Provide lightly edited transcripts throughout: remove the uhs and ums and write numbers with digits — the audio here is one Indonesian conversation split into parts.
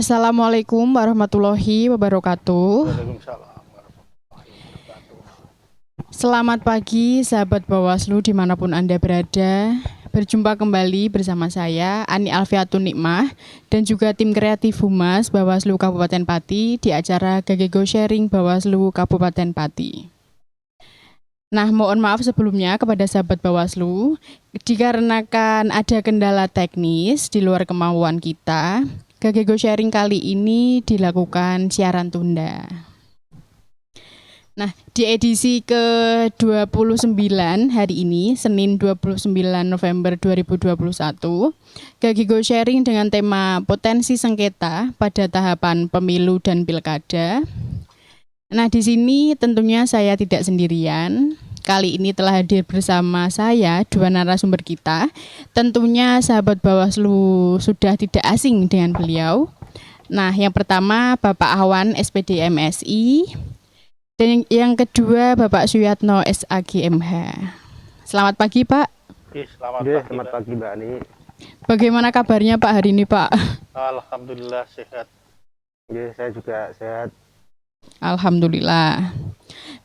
Assalamualaikum warahmatullahi wabarakatuh. Waalaikumsalam warahmatullahi wabarakatuh. Selamat pagi sahabat Bawaslu dimanapun Anda berada. Berjumpa kembali bersama saya Ani Alfiatun Nikmah dan juga tim kreatif Humas Bawaslu Kabupaten Pati di acara Gagego Sharing Bawaslu Kabupaten Pati. Nah, mohon maaf sebelumnya kepada sahabat Bawaslu, dikarenakan ada kendala teknis di luar kemauan kita, Gagego Sharing kali ini dilakukan siaran tunda. Nah, di edisi ke-29 hari ini, Senin 29 November 2021, Gagego Sharing dengan tema potensi sengketa pada tahapan pemilu dan pilkada. Nah, di sini tentunya saya tidak sendirian. Kali ini telah hadir bersama saya dua narasumber kita. Tentunya sahabat Bawaslu sudah tidak asing dengan beliau. Nah, yang pertama Bapak Awan SPD MSI dan yang kedua Bapak Suyatno SAGMH. Selamat pagi, Pak. Selamat pagi Mbak Ani. Bagaimana kabarnya Pak hari ini, Pak? Alhamdulillah sehat. Saya juga sehat. Alhamdulillah.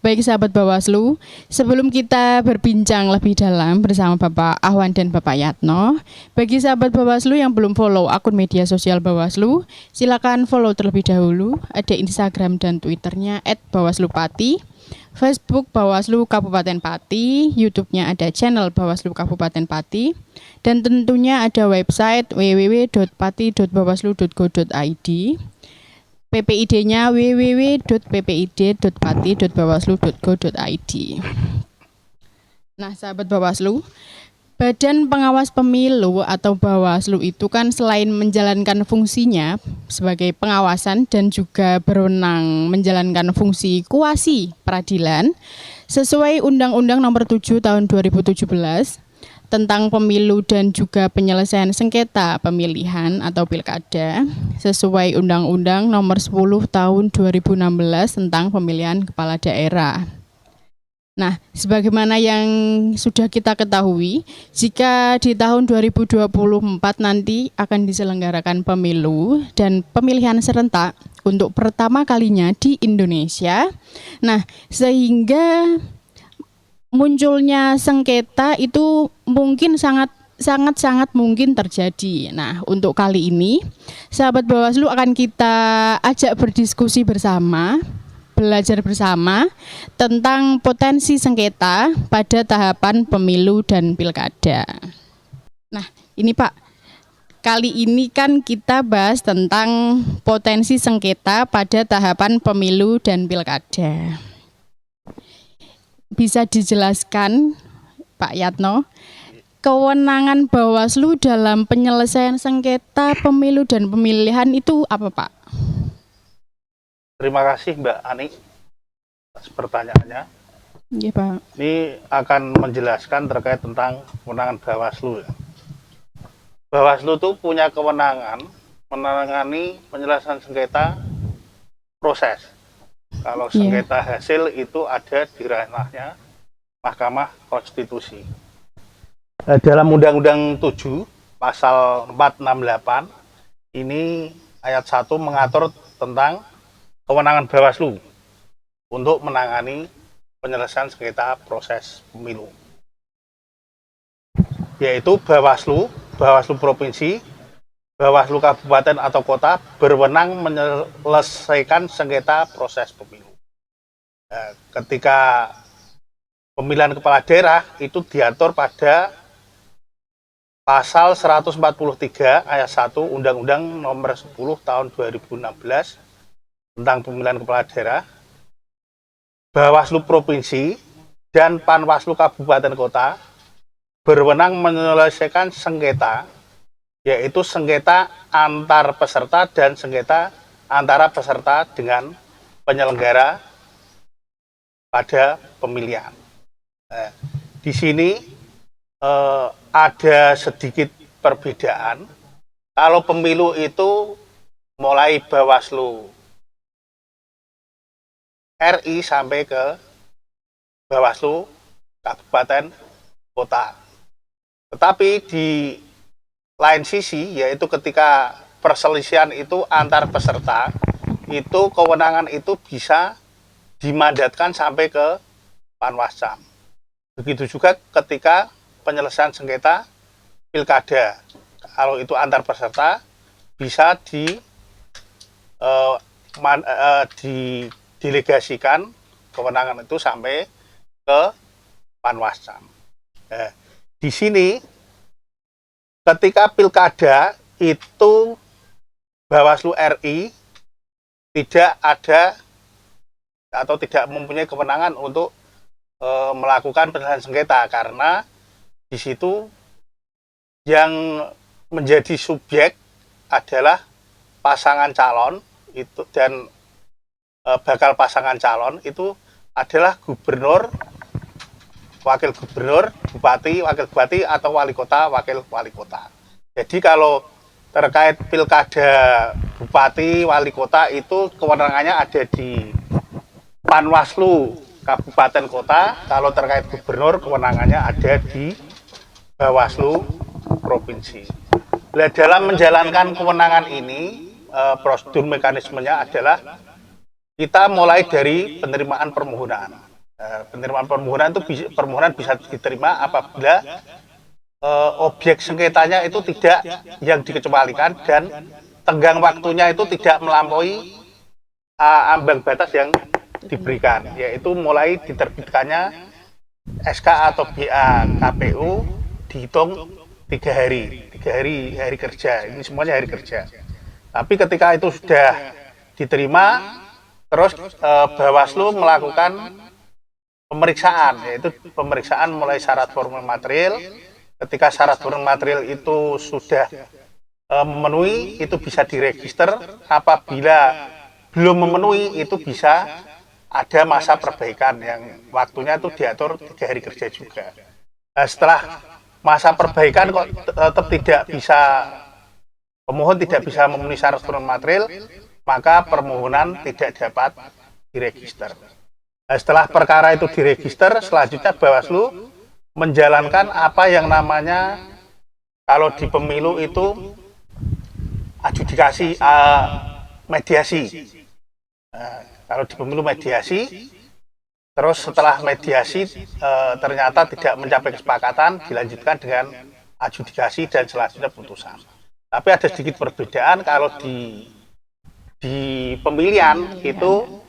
Baik sahabat Bawaslu, sebelum kita berbincang lebih dalam bersama Bapak Ahwan dan Bapak Yatno, bagi sahabat Bawaslu yang belum follow akun media sosial Bawaslu, silakan follow terlebih dahulu. Ada Instagram dan Twitternya @bawaslupati, Facebook Bawaslu Kabupaten Pati, YouTube-nya ada channel Bawaslu Kabupaten Pati, dan tentunya ada website www.pati.bawaslu.go.id. PPID-nya www.ppid.pati.bawaslu.go.id. Nah, sahabat Bawaslu, Badan Pengawas Pemilu atau Bawaslu itu kan selain menjalankan fungsinya sebagai pengawasan dan juga berwenang menjalankan fungsi kuasi peradilan sesuai Undang-Undang Nomor 7 Tahun 2017 tentang pemilu dan juga penyelesaian sengketa pemilihan atau pilkada sesuai Undang-Undang Nomor 10 Tahun 2016 tentang pemilihan kepala daerah. Nah, sebagaimana yang sudah kita ketahui, jika di tahun 2024 nanti akan diselenggarakan pemilu dan pemilihan serentak untuk pertama kalinya di Indonesia. Nah, sehingga munculnya sengketa itu mungkin sangat mungkin terjadi. Nah, untuk kali ini sahabat Bawaslu akan kita ajak berdiskusi bersama, belajar bersama tentang potensi sengketa pada tahapan pemilu dan pilkada. Nah, ini Pak, kali ini kan kita bahas tentang potensi sengketa pada tahapan pemilu dan pilkada. Bisa dijelaskan Pak Yatno, kewenangan Bawaslu dalam penyelesaian sengketa pemilu dan pemilihan itu apa, Pak? Terima kasih Mbak Ani atas pertanyaannya. Iya, Pak. Ini akan menjelaskan terkait tentang kewenangan Bawaslu. Bawaslu itu punya kewenangan menangani penyelesaian sengketa proses. Kalau sengketa hasil itu ada di ranahnya Mahkamah Konstitusi. Dalam Undang-Undang 7 Pasal 468 ini ayat 1 mengatur tentang kewenangan Bawaslu untuk menangani penyelesaian sengketa proses pemilu. Yaitu Bawaslu Provinsi, Bawaslu Kabupaten atau Kota berwenang menyelesaikan sengketa proses pemilu. Ketika pemilihan kepala daerah itu diatur pada Pasal 143 ayat 1 Undang-Undang Nomor 10 Tahun 2016 tentang pemilihan kepala daerah. Bawaslu Provinsi dan Panwaslu Kabupaten Kota berwenang menyelesaikan sengketa, yaitu sengketa antar peserta dan sengketa antara peserta dengan penyelenggara pada pemilihan. Di sini ada sedikit perbedaan. Kalau pemilu itu mulai Bawaslu RI sampai ke Bawaslu Kabupaten Kota. Tetapi di lain sisi, yaitu ketika perselisihan itu antar peserta, itu kewenangan itu bisa dimandatkan sampai ke Panwascam. Begitu juga ketika penyelesaian sengketa pilkada, kalau itu antar peserta bisa didelegasikan kewenangan itu sampai ke Panwascam. Di sini ketika pilkada itu Bawaslu RI tidak ada atau tidak mempunyai kewenangan untuk melakukan penyelesaian sengketa, karena di situ yang menjadi subjek adalah pasangan calon itu, dan bakal pasangan calon itu adalah gubernur, wakil gubernur, bupati, wakil bupati, atau wali kota, wakil wali kota. Jadi kalau terkait pilkada bupati, wali kota itu kewenangannya ada di Panwaslu kabupaten kota. Kalau terkait gubernur kewenangannya ada di Bawaslu provinsi. Nah, dalam menjalankan kewenangan ini, prosedur mekanismenya adalah kita mulai dari penerimaan permohonan. Penerimaan permohonan itu permohonan bisa diterima apabila objek sengketanya itu tidak yang dikecualikan dan tenggang waktunya itu tidak melampaui ambang batas yang diberikan, yaitu mulai diterbitkannya SK atau BA KPU dihitung 3 hari kerja. Ini semuanya hari kerja. Tapi ketika itu sudah diterima, terus Bawaslu melakukan pemeriksaan, yaitu pemeriksaan mulai syarat formal material. Ketika syarat formal material itu sudah memenuhi, itu bisa diregister. Apabila belum memenuhi, itu bisa ada masa perbaikan yang waktunya itu diatur 3 hari kerja juga. Nah, setelah masa perbaikan kok tetap tidak bisa, pemohon tidak bisa memenuhi syarat formal material, maka permohonan tidak dapat diregister. Nah, setelah perkara itu diregister, selanjutnya Bawaslu menjalankan apa yang namanya, kalau di pemilu itu adjudikasi, mediasi. Kalau di pemilu mediasi, terus setelah mediasi ternyata tidak mencapai kesepakatan, dilanjutkan dengan adjudikasi dan selanjutnya putusan. Tapi ada sedikit perbedaan kalau di pemilihan itu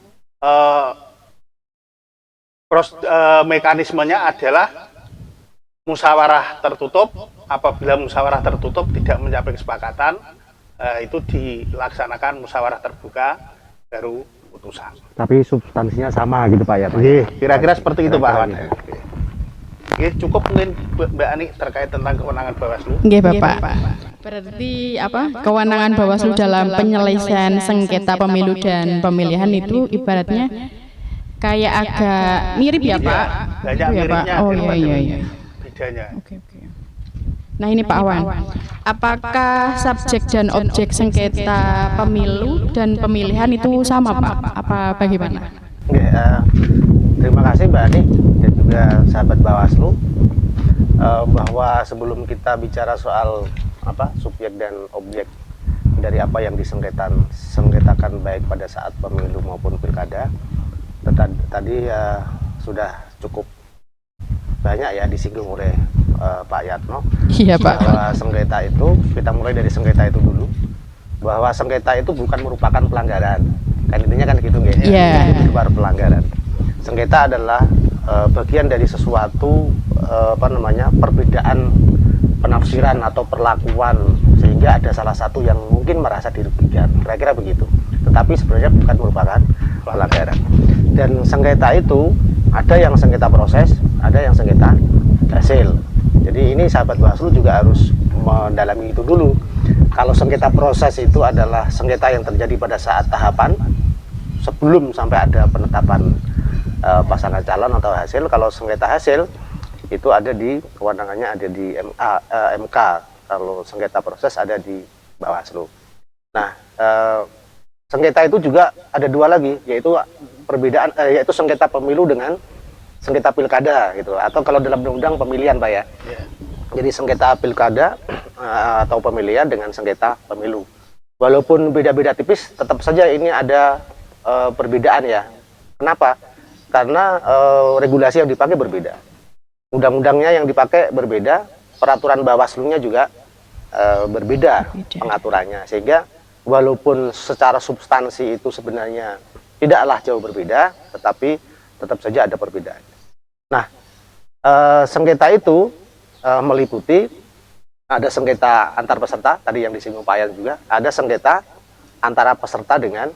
mekanismenya adalah musyawarah tertutup. Apabila musyawarah tertutup tidak mencapai kesepakatan, itu dilaksanakan musyawarah terbuka baru putusan. Tapi substansinya sama gitu Pak ya? Pak? Kira-kira seperti itu Pak Wan. Cukup mungkin Mbak Ani terkait tentang kewenangan Bawaslu. Nggih Bapak. Berarti kewenangan Bawaslu dalam penyelesaian sengketa pemilu dan pemilihan itu ibaratnya kayak agak mirip ya Pak? Banyak miripnya. Oh iya. Bedanya. Oke. Nah ini Pak Awan, apakah subjek dan objek sengketa pemilu dan pemilihan itu sama Pak? Apa bagaimana? Terima kasih Mbak Ani dan juga sahabat Bawaslu, bahwa sebelum kita bicara soal subjek dan objek dari apa yang disengketakan baik pada saat pemilu maupun pilkada, tadi sudah cukup banyak ya disinggung oleh Pak Yatno. Iya Pak. Bahwa sengketa itu, kita mulai dari sengketa itu dulu, bahwa sengketa itu bukan merupakan pelanggaran, kan intinya kan gitu nggih. Itu baru pelanggaran. Sengketa adalah bagian dari sesuatu perbedaan penafsiran atau perlakuan, sehingga ada salah satu yang mungkin merasa dirugikan, kira-kira begitu. Tetapi sebenarnya bukan merupakan pelanggaran. Dan sengketa itu ada yang sengketa proses, ada yang sengketa hasil. Jadi ini sahabat Bawaslu juga harus mendalami itu dulu. Kalau sengketa proses itu adalah sengketa yang terjadi pada saat tahapan sebelum sampai ada penetapan pasangan calon atau hasil. Kalau sengketa hasil itu ada di kewenangannya ada di MK. Kalau sengketa proses ada di Bawaslu. Nah, sengketa itu juga ada dua lagi, yaitu perbedaan, yaitu sengketa pemilu dengan sengketa pilkada gitu, atau kalau dalam undang-undang pemilihan Pak ya. Jadi sengketa pilkada atau pemilihan dengan sengketa pemilu. Walaupun beda-beda tipis, tetap saja ini ada perbedaan ya. Kenapa? Karena regulasi yang dipakai berbeda. Undang-undangnya yang dipakai berbeda, peraturan Bawaslu-nya juga berbeda pengaturannya. Sehingga walaupun secara substansi itu sebenarnya tidaklah jauh berbeda, tetapi tetap saja ada perbedaan. Nah, sengketa itu meliputi ada sengketa antar peserta, tadi yang disinggung Pak Yan juga, ada sengketa antara peserta dengan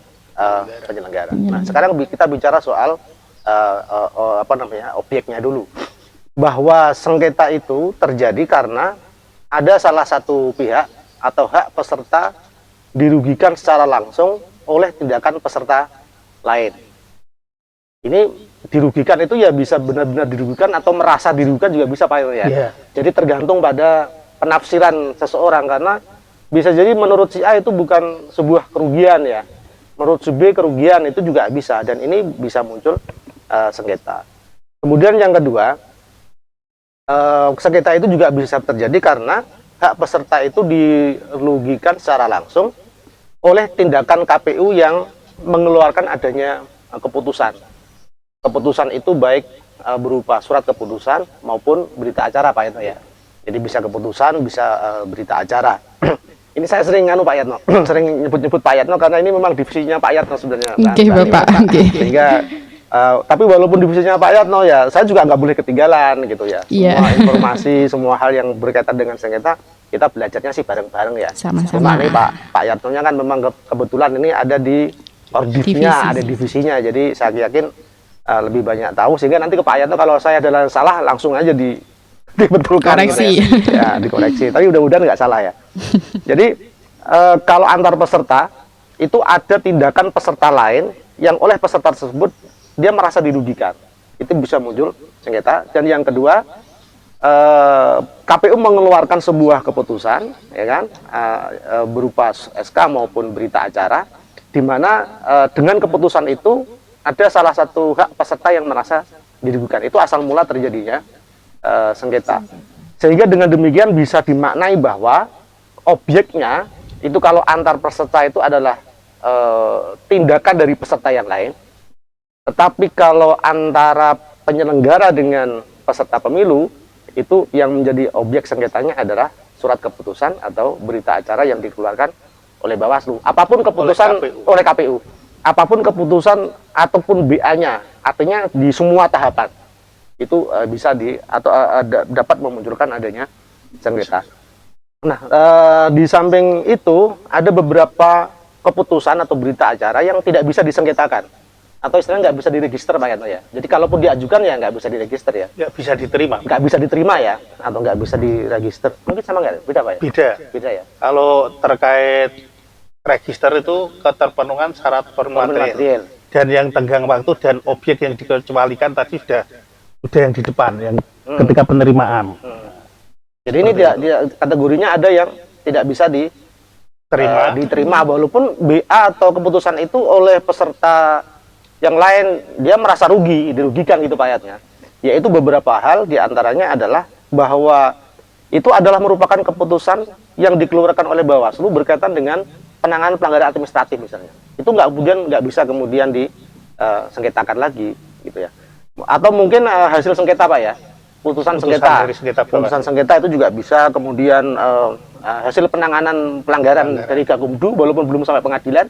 penyelenggara. Nah, sekarang kita bicara soal objeknya dulu. Bahwa sengketa itu terjadi karena ada salah satu pihak atau hak peserta dirugikan secara langsung oleh tindakan peserta lain. Ini dirugikan itu ya bisa benar-benar dirugikan atau merasa dirugikan juga bisa Pak Yan ya. Yeah. Jadi tergantung pada penafsiran seseorang, karena bisa jadi menurut si A itu bukan sebuah kerugian ya, menurut si B kerugian itu juga bisa, dan ini bisa muncul sengketa. Kemudian yang kedua, sengketa itu juga bisa terjadi karena hak peserta itu dirugikan secara langsung oleh tindakan KPU yang mengeluarkan adanya keputusan. Keputusan itu baik berupa surat keputusan maupun berita acara Pak Yatno ya. Jadi bisa keputusan, bisa berita acara. Ini saya sering Pak Yatno, sering nyebut-nyebut Pak Yatno karena ini memang divisinya Pak Yatno sebenarnya. Oke, Bapak. Sehingga tapi walaupun divisinya Pak Yatno ya, saya juga nggak boleh ketinggalan gitu ya. Yeah. Semua informasi, semua hal yang berkaitan dengan sengketa, kita belajarnya sih bareng-bareng ya. Sama-sama. Ini Pak Yatno-nya kan memang kebetulan ini ada di ordifnya, ada divisinya. Jadi saya yakin lebih banyak tahu, sehingga nanti ke Pak Yatno kalau saya adalah salah langsung aja dibetulkan. Koreksi. Gitu ya, dikoreksi. Tapi mudah-mudahan nggak salah ya. Jadi kalau antar peserta itu ada tindakan peserta lain yang oleh peserta tersebut dia merasa dirugikan, itu bisa muncul sengketa. Dan yang kedua, KPU mengeluarkan sebuah keputusan, ya kan, berupa SK maupun berita acara, di mana dengan keputusan itu ada salah satu hak peserta yang merasa dirugikan. Itu asal mula terjadinya sengketa. Sehingga dengan demikian bisa dimaknai bahwa objeknya itu kalau antar peserta itu adalah tindakan dari peserta yang lain. Tetapi kalau antara penyelenggara dengan peserta pemilu, itu yang menjadi objek sengketanya adalah surat keputusan atau berita acara yang dikeluarkan oleh Bawaslu. Apapun keputusan oleh KPU. Apapun keputusan ataupun BA-nya, artinya di semua tahapan itu bisa dapat memunculkan adanya sengketa. Nah, di samping itu ada beberapa keputusan atau berita acara yang tidak bisa disengketakan atau istilahnya nggak bisa diregister Pak Yatno ya. Jadi kalaupun diajukan ya nggak bisa diregister ya. Ya bisa diterima. Nggak bisa diterima ya, atau nggak bisa diregister. Mungkin sama nggak? Beda Pak ya? Beda ya. Kalau terkait register itu keterpenuhan syarat form material. Dan yang tenggang waktu dan objek yang dikecualikan tadi sudah yang di depan, yang ketika penerimaan. Jadi ini kategorinya ada yang tidak bisa diterima walaupun BA atau keputusan itu oleh peserta yang lain dia merasa dirugikan gitu Pak Yatnya. Yaitu beberapa hal diantaranya adalah bahwa itu adalah merupakan keputusan yang dikeluarkan oleh Bawaslu berkaitan dengan penanganan pelanggaran administratif misalnya. Itu nggak bisa kemudian disengketakan lagi gitu ya. Atau mungkin hasil sengketa Pak ya. Putusan sengketa itu juga bisa kemudian hasil penanganan pelanggaran dari Gakumdu walaupun belum sampai pengadilan.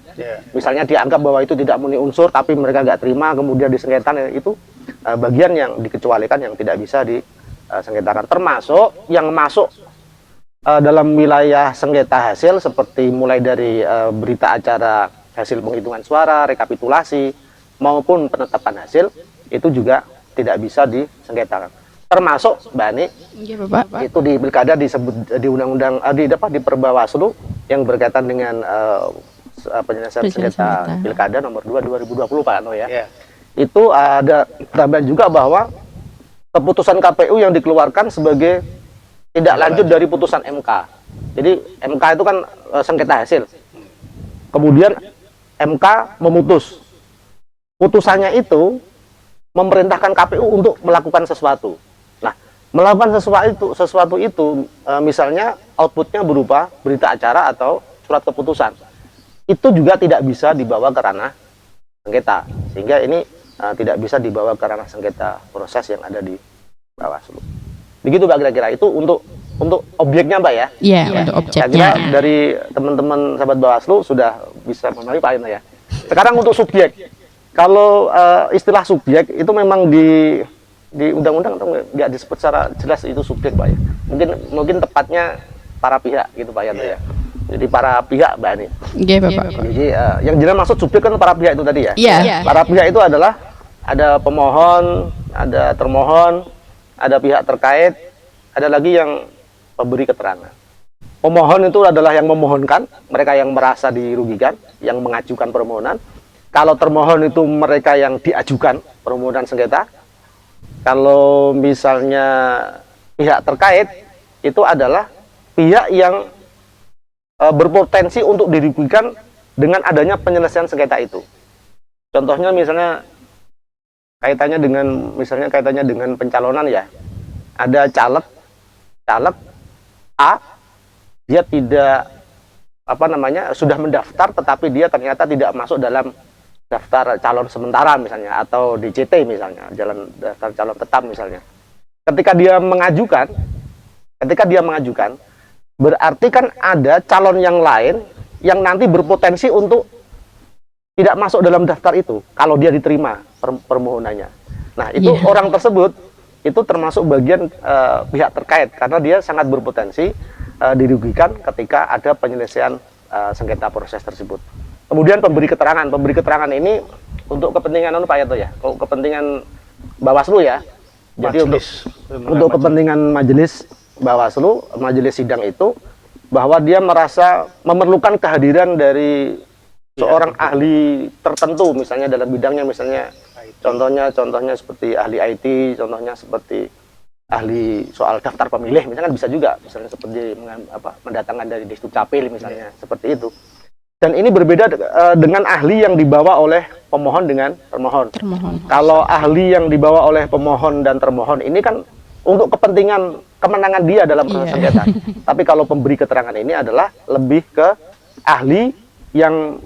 Misalnya dianggap bahwa itu tidak memenuhi unsur tapi mereka nggak terima kemudian disengketakan, itu bagian yang dikecualikan yang tidak bisa disengketakan, termasuk yang masuk dalam wilayah sengketa hasil seperti mulai dari berita acara hasil penghitungan suara, rekapitulasi maupun penetapan hasil itu juga tidak bisa disengketakan. Termasuk Mbak Ani, itu di pilkada disebut di undang-undang di Perbawaslu yang berkaitan dengan penyelesaian sengketa pilkada nomor 2 2020 Pak Ano ya. Itu ada tambahan juga bahwa keputusan KPU yang dikeluarkan sebagai tidak lanjut dari putusan MK. Jadi MK itu kan sengketa hasil. Kemudian MK memutus. Putusannya itu memerintahkan KPU untuk melakukan sesuatu. Nah, melakukan sesuatu itu misalnya outputnya berupa berita acara atau surat keputusan. itu juga tidak bisa dibawa ke ranah sengketa, sehingga ini tidak bisa dibawa ke ranah sengketa proses yang ada di Bawaslu. Begitu Mbak, kira-kira itu untuk objeknya Mbak ya? Iya, untuk Saya kira objeknya. dari teman-teman sahabat Bawaslu sudah bisa memahami Pak Ino ya. Sekarang untuk subjek, kalau istilah subjek itu memang di undang-undang nggak disebut secara jelas itu subjek Pak ya. Mungkin tepatnya para pihak gitu Pak Yanto ya. Jadi para pihak Mbak ini. Oke, Bapak. Jadi yang jelas maksud subjek kan para pihak itu tadi ya. Iya. Para pihak itu adalah ada pemohon, ada termohon, ada pihak terkait, ada lagi yang pemberi keterangan. Pemohon itu adalah yang memohonkan, mereka yang merasa dirugikan, yang mengajukan permohonan. Kalau termohon itu mereka yang diajukan permohonan sengketa. Kalau misalnya pihak terkait itu adalah pihak yang berpotensi untuk dirugikan dengan adanya penyelesaian sengketa itu. Contohnya misalnya kaitannya dengan pencalonan ya. Ada caleg A, dia tidak sudah mendaftar tetapi dia ternyata tidak masuk dalam daftar calon sementara misalnya, atau DCT misalnya, daftar calon tetap misalnya. Ketika dia mengajukan, berarti kan ada calon yang lain yang nanti berpotensi untuk tidak masuk dalam daftar itu kalau dia diterima permohonannya. Nah, itu orang tersebut itu termasuk bagian pihak terkait karena dia sangat berpotensi dirugikan ketika ada penyelesaian sengketa proses tersebut. Kemudian pemberi keterangan ini untuk kepentingan Pak Yanto ya, kepentingan Bawaslu ya. Jadi untuk kepentingan majelis Bawaslu, majelis sidang itu, bahwa dia merasa memerlukan kehadiran dari seorang ahli tertentu, misalnya dalam bidangnya, misalnya contohnya seperti ahli IT, contohnya seperti ahli soal daftar pemilih, misalnya bisa juga, misalnya seperti mendatangkan dari Disdukcapil misalnya, seperti itu. Dan ini berbeda dengan ahli yang dibawa oleh pemohon dengan termohon. Kalau ahli yang dibawa oleh pemohon dan termohon ini kan untuk kepentingan kemenangan dia dalam proses sengketa. Tapi kalau pemberi keterangan ini adalah lebih ke ahli yang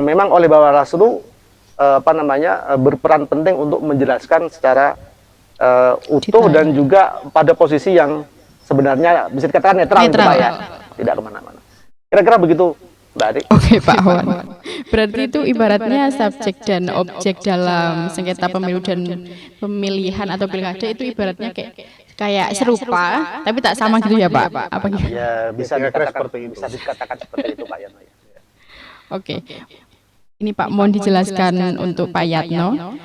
memang oleh Bawaslu berperan penting untuk menjelaskan secara utuh dan juga pada posisi yang sebenarnya bisa dikatakan netral. Ya, tidak kemana-mana. Kira-kira begitu Mbak Adi. Oke Pak Wan. Berarti itu ibaratnya subjek dan objek dalam sengketa pemilu dan pemilihan atau pilkada itu ibaratnya kayak serupa, tapi tak sama gitu ya Pak? Apa gitu? Ya bisa dikatakan seperti itu Pak Yatno. Oke. Ini Pak mohon dijelaskan untuk Pak Yatno.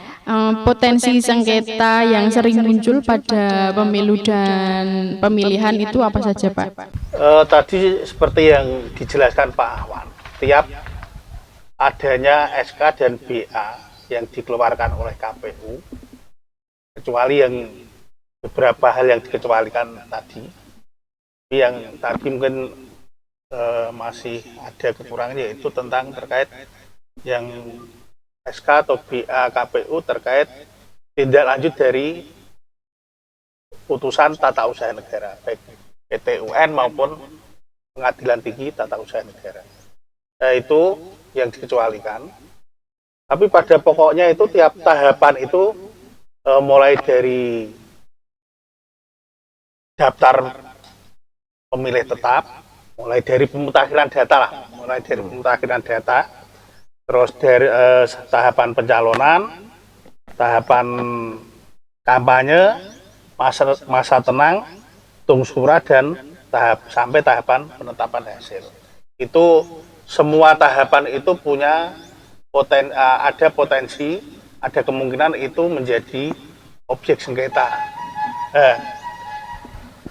Potensi sengketa yang sering muncul pada pemilu dan pemilihan itu apa saja Pak? Tadi seperti yang dijelaskan Pak Ahwan, tiap adanya SK dan BA yang dikeluarkan oleh KPU, kecuali yang beberapa hal yang dikecualikan tadi, yang tadi mungkin masih ada kekurangan, yaitu tentang terkait yang SK atau BA KPU terkait tindak lanjut dari putusan tata usaha negara, baik PT UN maupun Pengadilan Tinggi Tata Usaha Negara. Itu yang dikecualikan. Tapi pada pokoknya itu tiap tahapan itu mulai dari daftar pemilih tetap, mulai dari pemutakhiran data, terus dari tahapan pencalonan, tahapan kampanye, masa tenang, hitung suara, dan sampai tahapan penetapan hasil. Itu semua tahapan itu punya ada potensi, ada kemungkinan itu menjadi objek sengketa.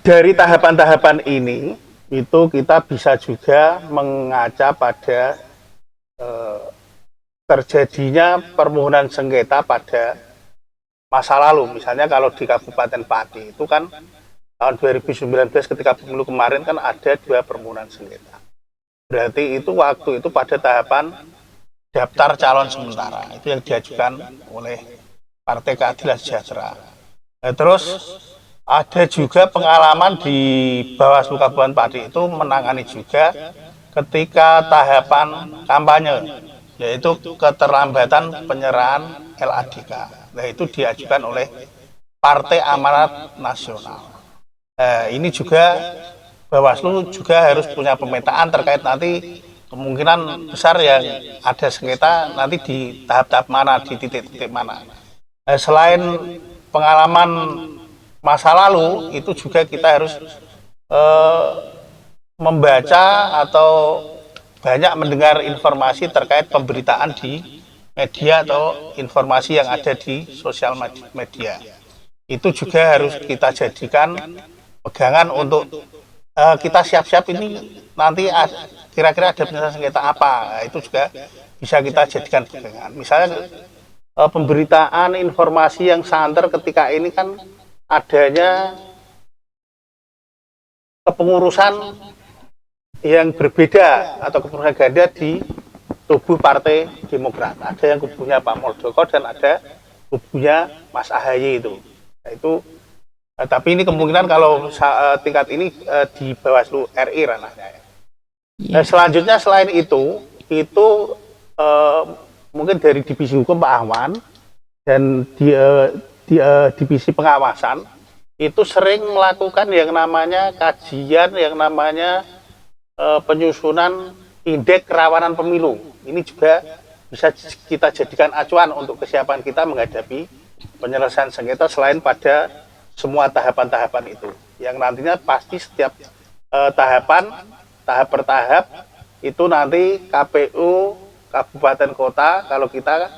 Dari tahapan-tahapan ini itu kita bisa juga mengaca pada terjadinya permohonan sengketa pada masa lalu. Misalnya kalau di Kabupaten Pati itu kan tahun 2019 ketika pemilu kemarin kan ada 2 permohonan sengketa. Berarti itu waktu itu pada tahapan daftar calon sementara, itu yang diajukan oleh Partai Keadilan Sejahtera. Terus ada juga pengalaman di Bawaslu Kabupaten Pati itu menangani juga ketika tahapan kampanye, yaitu keterlambatan penyerahan LADK. Nah, itu diajukan oleh Partai Amanat Nasional. Ini juga Bawaslu juga harus punya pemetaan terkait nanti kemungkinan besar yang ada sengketa nanti di tahap-tahap mana, di titik-titik mana. Selain pengalaman masa lalu, itu juga kita harus membaca atau banyak mendengar informasi terkait pemberitaan di media atau informasi yang ada di sosial media. Itu juga harus kita jadikan pegangan untuk kita siap-siap ini nanti kira-kira ada penyelesaian sengketa apa. Nah, itu juga bisa kita jadikan pegangan. Misalnya pemberitaan informasi yang santer ketika ini kan adanya kepengurusan yang berbeda atau kepengurusan ganda di tubuh Partai Demokrat. Ada yang kubunya Pak Muldoko dan ada kubunya Mas AHY itu. Nah, itu tapi ini kemungkinan kalau tingkat ini di Bawaslu RI ranahnya. Ya. Selanjutnya selain itu mungkin dari divisi hukum Pak Ahwan dan divisi pengawasan itu sering melakukan yang namanya kajian, yang namanya penyusunan indeks kerawanan pemilu. Ini juga bisa kita jadikan acuan untuk kesiapan kita menghadapi penyelesaian sengketa selain pada semua tahapan-tahapan itu. Yang nantinya pasti setiap tahap per tahap itu nanti KPU Kabupaten Kota, kalau kita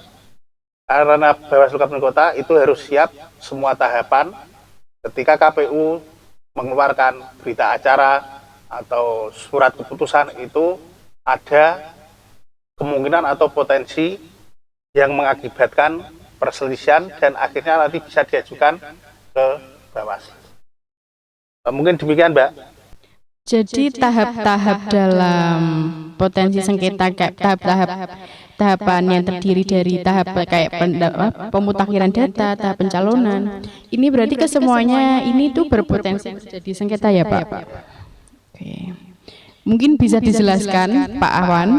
karena Bawaslu Kabupaten Kota itu harus siap semua tahapan ketika KPU mengeluarkan berita acara atau surat keputusan itu ada kemungkinan atau potensi yang mengakibatkan perselisihan dan akhirnya nanti bisa diajukan ke Bawaslu. Mungkin demikian, Mbak. Jadi tahap-tahap dalam potensi sengketa kayak tahapan yang terdiri dari tahap kayak pemutakhiran data, tahap pencalonan. Ini berarti kesemuanya ini tuh berpotensi terjadi sengketa ya, Pak? Oke. Mungkin bisa dijelaskan Pak Ahwan,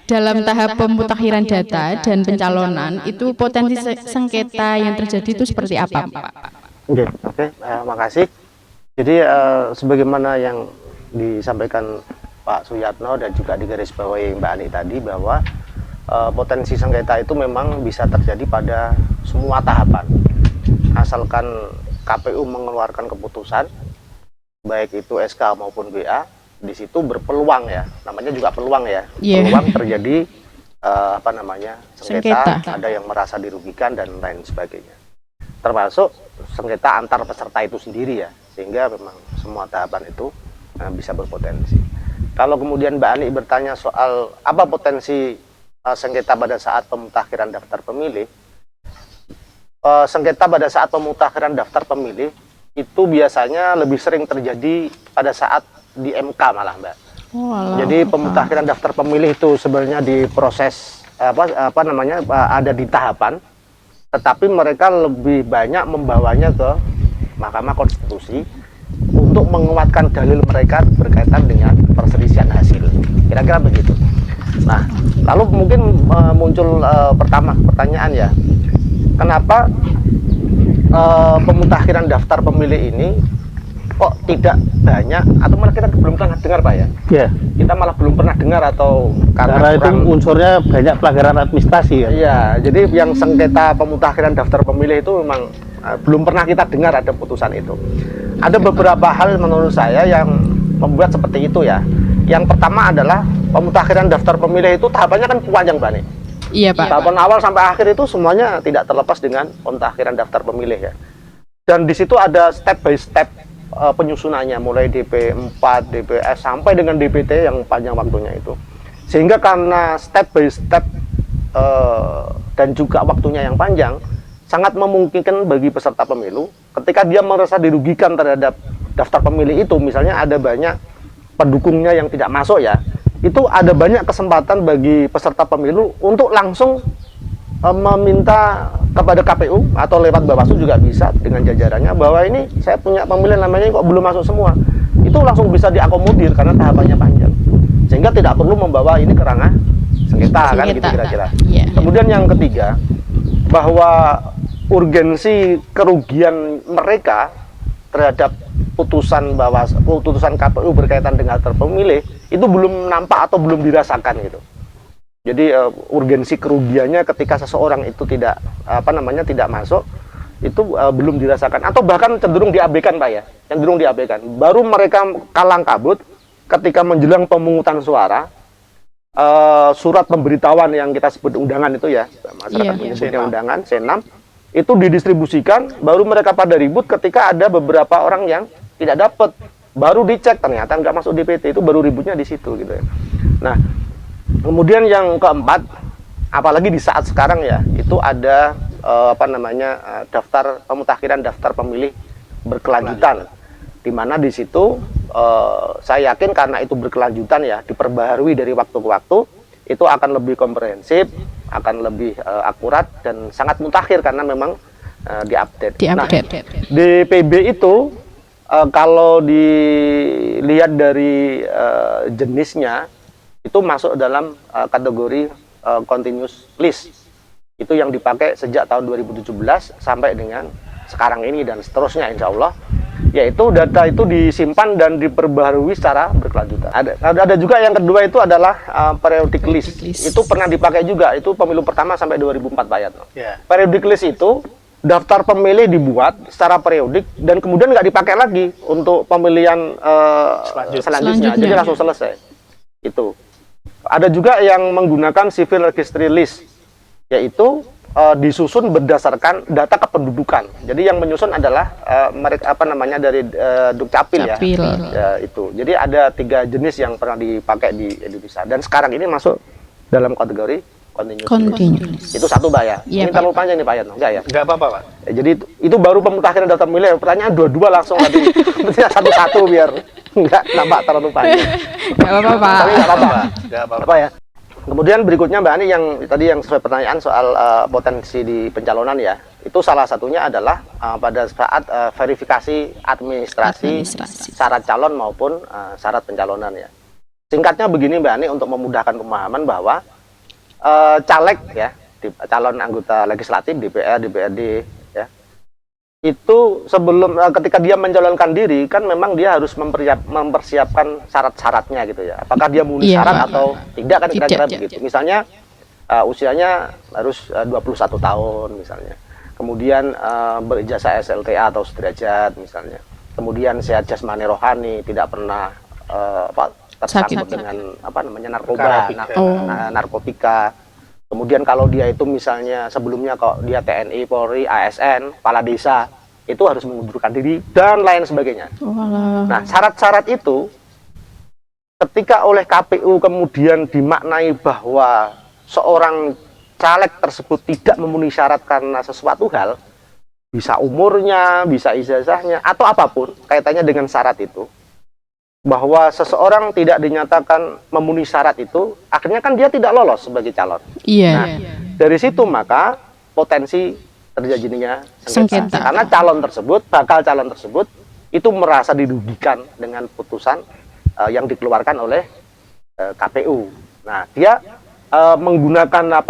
dalam tahap pemutakhiran data dan pencalonan itu potensi sengketa yang terjadi itu seperti apa, Pak? Oke, makasih. Jadi sebagaimana yang disampaikan Pak Suyatno dan juga digarisbawahi Mbak Ani tadi bahwa potensi sengketa itu memang bisa terjadi pada semua tahapan asalkan KPU mengeluarkan keputusan baik itu SK maupun BA, di situ berpeluang ya, namanya juga peluang ya, peluang terjadi sengketa, ada yang merasa dirugikan dan lain sebagainya, termasuk sengketa antar peserta itu sendiri ya, sehingga memang semua tahapan itu bisa berpotensi. Kalau kemudian Mbak Ani bertanya soal apa potensi sengketa pada saat pemutakhiran daftar pemilih, sengketa pada saat pemutakhiran daftar pemilih itu biasanya lebih sering terjadi pada saat di MK malah, Mbak. Jadi pemutakhiran daftar pemilih itu sebenarnya di proses ada di tahapan, tetapi mereka lebih banyak membawanya ke Mahkamah Konstitusi untuk menguatkan dalil mereka berkaitan dengan perselisihan hasil. Kira-kira begitu. Nah, lalu mungkin muncul pertanyaan ya, kenapa pemutakhiran daftar pemilih ini kok tidak banyak atau malah kita belum pernah dengar, Pak ya? Iya. Kita malah belum pernah dengar atau karena itu unsurnya banyak pelanggaran administrasi ya. Iya, jadi yang sengketa pemutakhiran daftar pemilih itu memang belum pernah kita dengar ada putusan itu. Ada beberapa hal menurut saya yang membuat seperti itu ya. Yang pertama adalah pemutakhiran daftar pemilih itu tahapannya kan panjang, Pak nih. Iya, Pak. Tahapan awal sampai akhir itu semuanya tidak terlepas dengan pemutakhiran daftar pemilih ya. Dan di situ ada step by step penyusunannya, mulai DP4, DPS sampai dengan DPT yang panjang waktunya itu. Sehingga karena step by step dan juga waktunya yang panjang, sangat memungkinkan bagi peserta pemilu ketika dia merasa dirugikan terhadap daftar pemilih itu, misalnya ada banyak pendukungnya yang tidak masuk ya, itu ada banyak kesempatan bagi peserta pemilu untuk langsung meminta kepada KPU atau lewat Bawaslu juga bisa dengan jajarannya bahwa ini saya punya pemilih namanya kok belum masuk semua, itu langsung bisa diakomodir karena tahapannya panjang. sehingga tidak perlu membawa ini ke ranah sengketa kan gitu kira-kira. Yeah. Kemudian yang ketiga, bahwa urgensi kerugian mereka terhadap putusan KPU berkaitan dengan daftar pemilih itu belum nampak atau belum dirasakan gitu. Jadi urgensi kerugiannya ketika seseorang itu tidak tidak masuk itu belum dirasakan atau bahkan cenderung diabaikan Pak ya, cenderung diabaikan. Baru mereka kalang kabut ketika menjelang pemungutan suara. Surat pemberitahuan yang kita sebut undangan itu ya, masyarakat menyebutnya undangan C6 itu didistribusikan, baru mereka pada ribut ketika ada beberapa orang yang tidak dapat, baru dicek ternyata nggak masuk DPT, itu baru ributnya di situ gitu ya. Nah, kemudian yang keempat, apalagi di saat sekarang ya, itu ada daftar pemutakhiran daftar pemilih berkelanjutan, di mana di situ saya yakin karena itu berkelanjutan ya, diperbaharui dari waktu ke waktu, itu akan lebih komprehensif, akan lebih akurat dan sangat mutakhir karena memang diupdate. Nah, di PB itu kalau dilihat dari jenisnya itu masuk dalam kategori continuous list. Itu yang dipakai sejak tahun 2017 sampai dengan sekarang ini dan seterusnya insya Allah, yaitu data itu disimpan dan diperbaharui secara berkelanjutan. Ada juga yang kedua itu adalah periodic list. Itu pernah dipakai juga, itu pemilu pertama sampai 2004 Pak Yatno. Yeah. Periodic list itu daftar pemilih dibuat secara periodik dan kemudian nggak dipakai lagi untuk pemilihan selanjutnya. Jadi langsung selesai. Itu. Ada juga yang menggunakan civil registry list, yaitu disusun berdasarkan data kependudukan. Jadi yang menyusun adalah mereka dari Dukcapil ya. Itu. Jadi ada 3 jenis yang pernah dipakai di Indonesia dan sekarang ini masuk dalam kategori continuous. Itu satu Pak ya. Ini terlalu panjang nih Pak Yatno. Enggak ya? Enggak apa-apa Pak. Jadi itu baru pemutakhiran daftar pemilih. Pertanyaan dua-dua langsung tadi. Mestinya satu-satu biar enggak nampak terlalu panjang. Enggak apa-apa Pak. Tapi enggak apa-apa. Enggak apa-apa ya. Kemudian berikutnya Mbak Ani yang tadi yang sesuai pertanyaan soal potensi di pencalonan ya, itu salah satunya adalah pada saat verifikasi administrasi syarat calon maupun syarat pencalonan ya. Singkatnya begini Mbak Ani untuk memudahkan pemahaman bahwa caleg ya, calon anggota legislatif DPR, DPRD ya, itu sebelum ketika dia mencalonkan diri kan memang dia harus mempersiapkan syarat-syaratnya gitu ya. Apakah dia memenuhi syarat atau tidak kan kira-kira begitu. Misalnya usianya harus 21 tahun misalnya. Kemudian berijazah SLTA atau sederajat misalnya. Kemudian sehat jasmani rohani, tidak pernah tersangkut dengan narkotika. Kemudian kalau dia itu misalnya sebelumnya kok dia TNI, Polri, ASN, kepala desa, itu harus mengundurkan diri dan lain sebagainya. Nah, syarat-syarat itu ketika oleh KPU kemudian dimaknai bahwa seorang caleg tersebut tidak memenuhi syarat karena sesuatu hal, bisa umurnya, bisa ijazahnya, atau apapun kaitannya dengan syarat itu, bahwa seseorang tidak dinyatakan memenuhi syarat itu, akhirnya kan dia tidak lolos sebagai calon. Nah, dari situ maka potensi terjadinya sengketa. Karena bakal calon tersebut itu merasa dirugikan dengan putusan yang dikeluarkan oleh KPU. Nah, dia menggunakan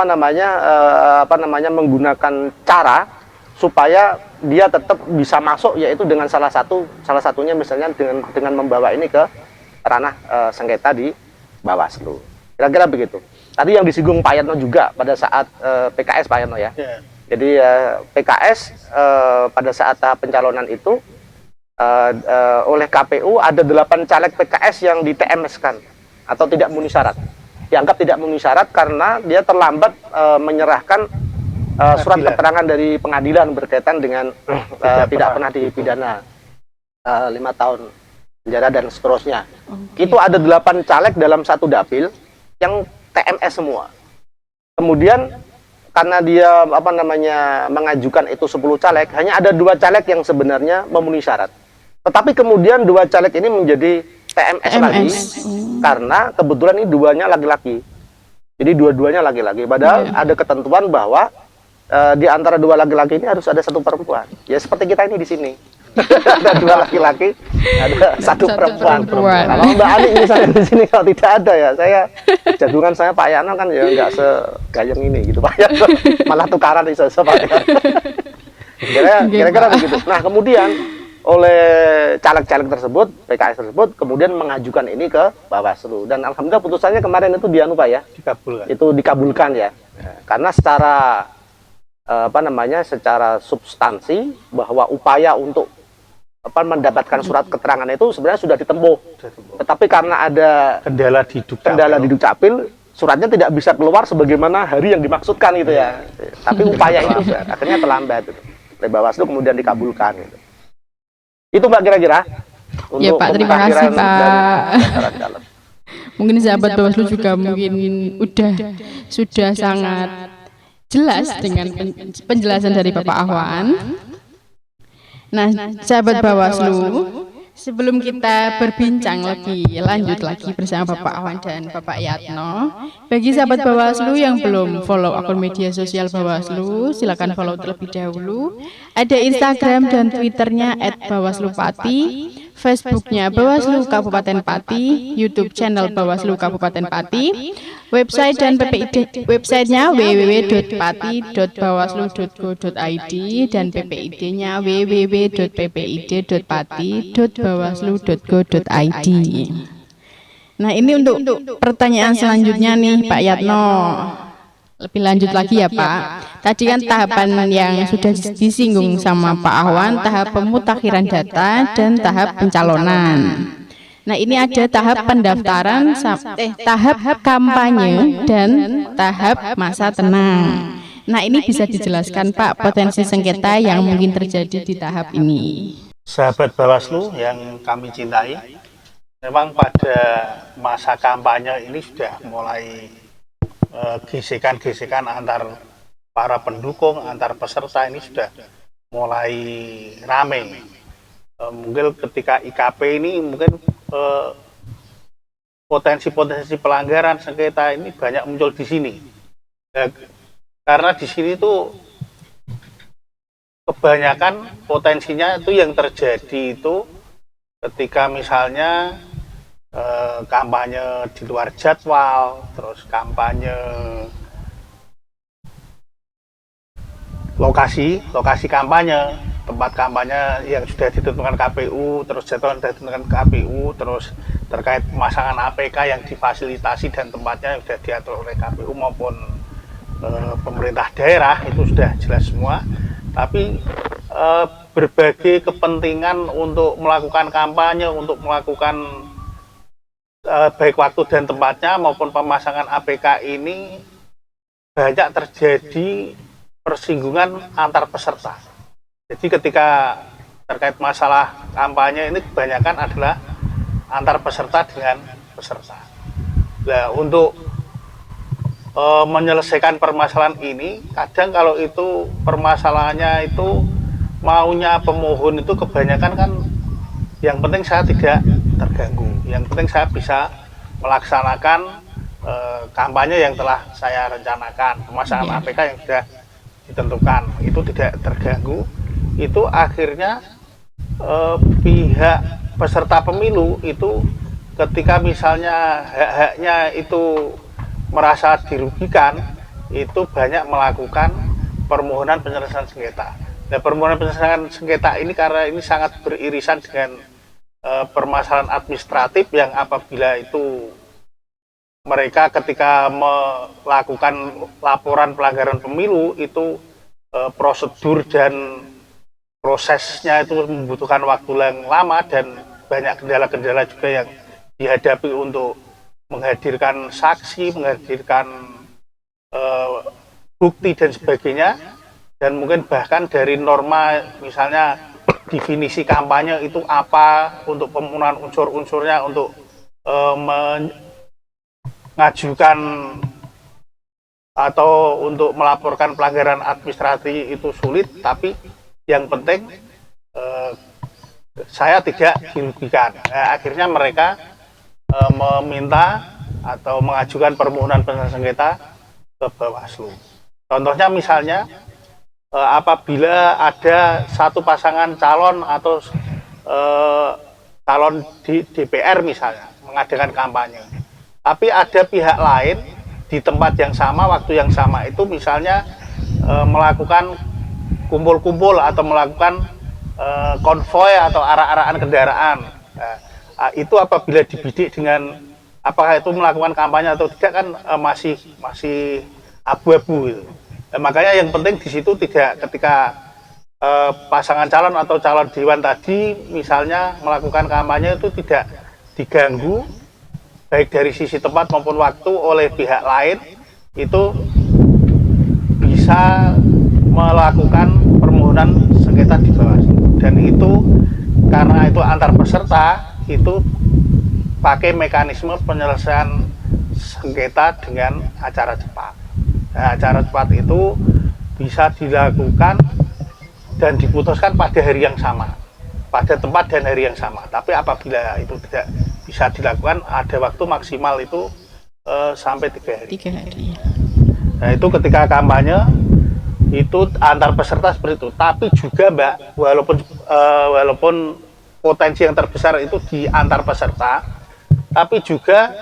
menggunakan cara supaya dia tetap bisa masuk, yaitu dengan salah satunya misalnya dengan membawa ini ke ranah sengketa di Bawaslu. Kira-kira begitu. Tadi yang disinggung Pak Yatno juga pada saat PKS Pak Yatno ya. Jadi PKS pada saat tahap pencalonan itu oleh KPU ada 8 caleg PKS yang di TMS-kan atau tidak memenuhi syarat. Dianggap tidak memenuhi syarat karena dia terlambat menyerahkan surat keterangan dari pengadilan berkaitan dengan tidak pernah dipidana 5 tahun penjara dan seterusnya. Itu ada 8 caleg dalam satu dapil yang TMS semua. Kemudian karena dia mengajukan itu 10 caleg, hanya ada 2 caleg yang sebenarnya memenuhi syarat. Tetapi kemudian 2 caleg ini menjadi TMS lagi karena kebetulan ini 2-nya laki-laki. Jadi dua-duanya laki-laki. Padahal ada ketentuan bahwa di antara 2 laki-laki ini harus ada 1 perempuan. Ya seperti kita ini di sini. Ada 2 laki-laki, ada 1 perempuan. perempuan. Kalau Mbak Ani misalnya di sini kalau tidak ada ya, saya jagungan saya Pak Yano kan ya nggak segayeng ini gitu Pak Yano, malah tukaran iso Pak Yano. Kira-kira begitu. Nah kemudian oleh caleg-caleg tersebut, PKS tersebut kemudian mengajukan ini ke Bawaslu dan alhamdulillah putusannya kemarin itu dianu Pak ya, Dikabulkan. itu dikabulkan ya, karena secara secara substansi bahwa upaya untuk mendapatkan surat keterangan itu sebenarnya sudah ditempuh, tetapi karena ada kendala di Dukcapil, suratnya tidak bisa keluar sebagaimana hari yang dimaksudkan gitu ya. Tapi upaya itu akhirnya terlambat gitu. Oleh Bawaslu kemudian dikabulkan gitu. Itu Mbak kira-kira untuk Ya Pak, terima kasih pemutahiran Pak. dari syarat calon. Mungkin sahabat Bawaslu juga mungkin sudah sangat jelas dengan penjelasan dari Bapak Ahwan. Nah, sahabat Bawaslu, sebelum kita berbincang lanjut lagi bersama Bapak Ahwan dan Bapak Yatno, bagi sahabat Bawaslu yang belum follow akun media sosial Bawaslu, silakan follow terlebih dahulu. Ada Instagram dan Twitternya @bawaslupati, Facebooknya Bawaslu Kabupaten Pati, YouTube channel Bawaslu Kabupaten Pati, website dan PPID, websitenya www.pati.bawaslu.go.id dan PPID-nya www.ppid.pati.bawaslu.go.id. Nah ini untuk pertanyaan selanjutnya nih Pak Yatno. Lebih lanjut lagi ya Pak. Tadi kan tahapan yang sudah disinggung sama Pak Ahwan, tahap pemutakhiran data dan tahap pencalonan. Nah ini ada tahap pendaftaran, tahap kampanye dan tahap masa tenang. Nah ini bisa dijelaskan Pak potensi sengketa yang mungkin terjadi di tahap ini. Sahabat Bawaslu yang kami cintai, memang pada masa kampanye ini sudah mulai gesekan-gesekan antar para pendukung, antar peserta ini sudah mulai rame. Mungkin ketika IKP ini mungkin potensi-potensi pelanggaran sengketa ini banyak muncul di sini. Karena di sini tuh kebanyakan potensinya itu yang terjadi itu ketika misalnya kampanye di luar jadwal, terus kampanye lokasi kampanye, tempat kampanye yang sudah ditentukan KPU, terus jadwal yang sudah ditentukan KPU, terus terkait pemasangan APK yang difasilitasi dan tempatnya yang sudah diatur oleh KPU maupun pemerintah daerah, itu sudah jelas semua. Tapi berbagai kepentingan untuk melakukan kampanye, untuk melakukan baik waktu dan tempatnya maupun pemasangan APK ini banyak terjadi persinggungan antar peserta. Jadi ketika terkait masalah kampanye ini kebanyakan adalah antar peserta dengan peserta. Nah, untuk menyelesaikan permasalahan ini, kadang kalau itu permasalahannya itu maunya pemohon itu kebanyakan kan yang penting saya tidak terganggu, yang penting saya bisa melaksanakan kampanye yang telah saya rencanakan, pemasangan APK yang sudah ditentukan itu tidak terganggu. Itu akhirnya pihak peserta pemilu itu ketika misalnya hak-haknya itu merasa dirugikan, itu banyak melakukan permohonan penyelesaian sengketa. Nah, permohonan penyelesaian sengketa ini karena ini sangat beririsan dengan permasalahan administratif yang apabila itu mereka ketika melakukan laporan pelanggaran pemilu itu prosedur dan prosesnya itu membutuhkan waktu yang lama dan banyak kendala-kendala juga yang dihadapi untuk menghadirkan saksi, menghadirkan bukti dan sebagainya, dan mungkin bahkan dari norma misalnya definisi kampanye itu apa, untuk pemenuhan unsur-unsurnya, untuk mengajukan atau untuk melaporkan pelanggaran administratif itu sulit, tapi yang penting saya tidak dirugikan. Nah, akhirnya mereka meminta atau mengajukan permohonan penyelesaian sengketa ke Bawaslu. Contohnya misalnya apabila ada satu pasangan calon atau calon di DPR misalnya mengadakan kampanye, tapi ada pihak lain di tempat yang sama, waktu yang sama itu misalnya melakukan kumpul-kumpul atau melakukan konvoy atau arak-arakan kendaraan. Nah, itu apabila dibidik dengan apakah itu melakukan kampanye atau tidak kan masih abu-abu gitu. Makanya yang penting di situ tidak ketika pasangan calon atau calon dewan tadi misalnya melakukan kampanye itu tidak diganggu baik dari sisi tempat maupun waktu oleh pihak lain, itu bisa melakukan permohonan sengketa di Bawaslu. Dan itu karena itu antar peserta itu pakai mekanisme penyelesaian sengketa dengan acara cepat. Nah, acara cepat itu bisa dilakukan dan diputuskan pada hari yang sama, pada tempat dan hari yang sama. Tapi apabila itu tidak bisa dilakukan, ada waktu maksimal itu sampai 3 hari. 3 hari. Nah, itu ketika kampanye itu antar peserta seperti itu. Tapi juga Mbak, walaupun potensi yang terbesar itu di antar peserta, tapi juga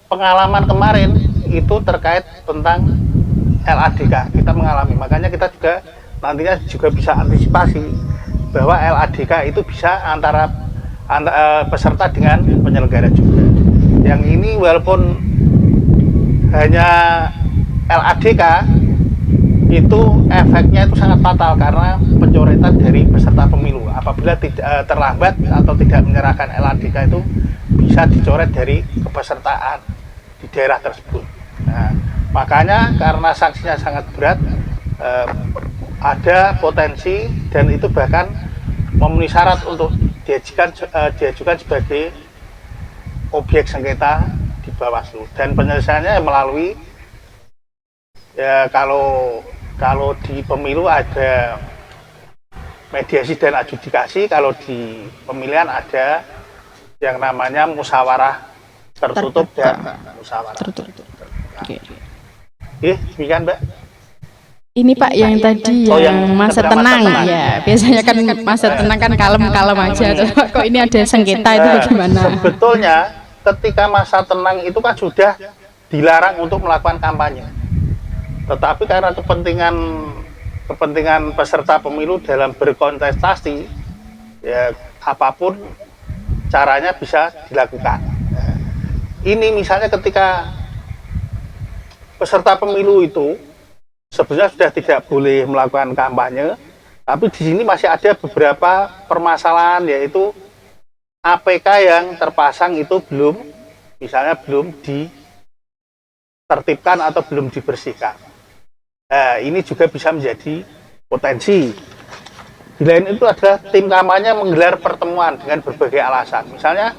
pengalaman kemarin itu terkait tentang LADK kita mengalami. Makanya kita juga nantinya juga bisa antisipasi bahwa LADK itu bisa antara peserta dengan penyelenggara juga. Yang ini walaupun hanya LADK itu efeknya itu sangat fatal karena pencoretan dari peserta pemilu. Apabila tidak terlambat atau tidak menyerahkan LADK itu bisa dicoret dari kepesertaan di daerah tersebut. Nah, makanya karena sanksinya sangat berat, ada potensi dan itu bahkan memenuhi syarat untuk diajukan sebagai objek sengketa di Bawaslu. Dan penyelesaiannya melalui kalau di pemilu ada mediasi dan adjudikasi, kalau di pemilihan ada yang namanya musyawarah tertutup dan musyawarah tertutup. Oke. Demikian Mbak. Ini Pak yang tadi yang masa tenang ya, biasanya kan masa tenang kan kalem-kalem aja. Kok ini ada sengketa itu bagaimana? Sebetulnya ketika masa tenang itu kan sudah dilarang untuk melakukan kampanye. Tetapi karena kepentingan peserta pemilu dalam berkontestasi, ya apapun caranya bisa dilakukan. Ini misalnya ketika peserta pemilu itu sebenarnya sudah tidak boleh melakukan kampanye, tapi di sini masih ada beberapa permasalahan, yaitu APK yang terpasang itu misalnya belum ditertibkan atau belum dibersihkan. Nah, ini juga bisa menjadi potensi. Di lain itu adalah tim kampanye menggelar pertemuan dengan berbagai alasan. Misalnya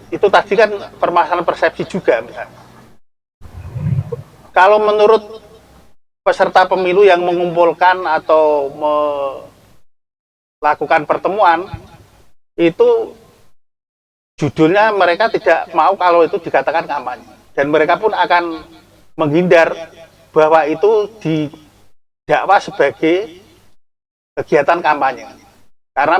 itu tadi kan permasalahan persepsi juga misalnya. Kalau menurut peserta pemilu yang mengumpulkan atau melakukan pertemuan, itu judulnya mereka tidak mau kalau itu dikatakan kampanye. Dan mereka pun akan menghindar bahwa itu didakwa sebagai kegiatan kampanye. Karena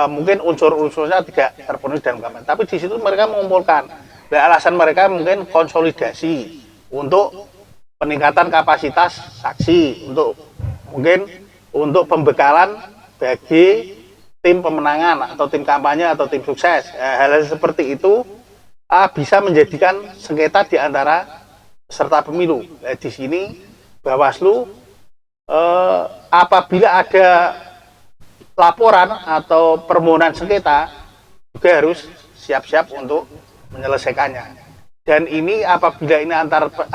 mungkin unsur-unsurnya tidak terpenuhi dalam kampanye. Tapi di situ mereka mengumpulkan. Dan alasan mereka mungkin konsolidasi untuk peningkatan kapasitas saksi, mungkin untuk pembekalan bagi tim pemenangan atau tim kampanye atau tim sukses. Hal-hal seperti itu bisa menjadikan sengketa di antara peserta pemilu. Di sini Bawaslu apabila ada laporan atau permohonan sengketa juga harus siap-siap untuk menyelesaikannya. Dan ini apabila ini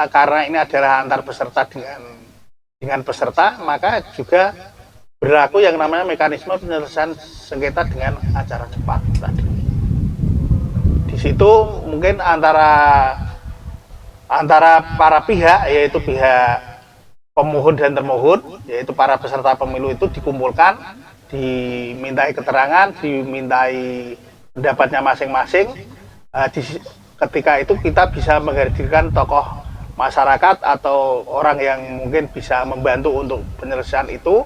karena ini adalah antar peserta dengan peserta, maka juga berlaku yang namanya mekanisme penyelesaian sengketa dengan acara cepat tadi. Di situ mungkin antara para pihak, yaitu pihak pemohon dan termohon, yaitu para peserta pemilu itu dikumpulkan, dimintai keterangan, dimintai pendapatnya masing-masing. Ketika itu kita bisa menghadirkan tokoh masyarakat atau orang yang mungkin bisa membantu untuk penyelesaian itu.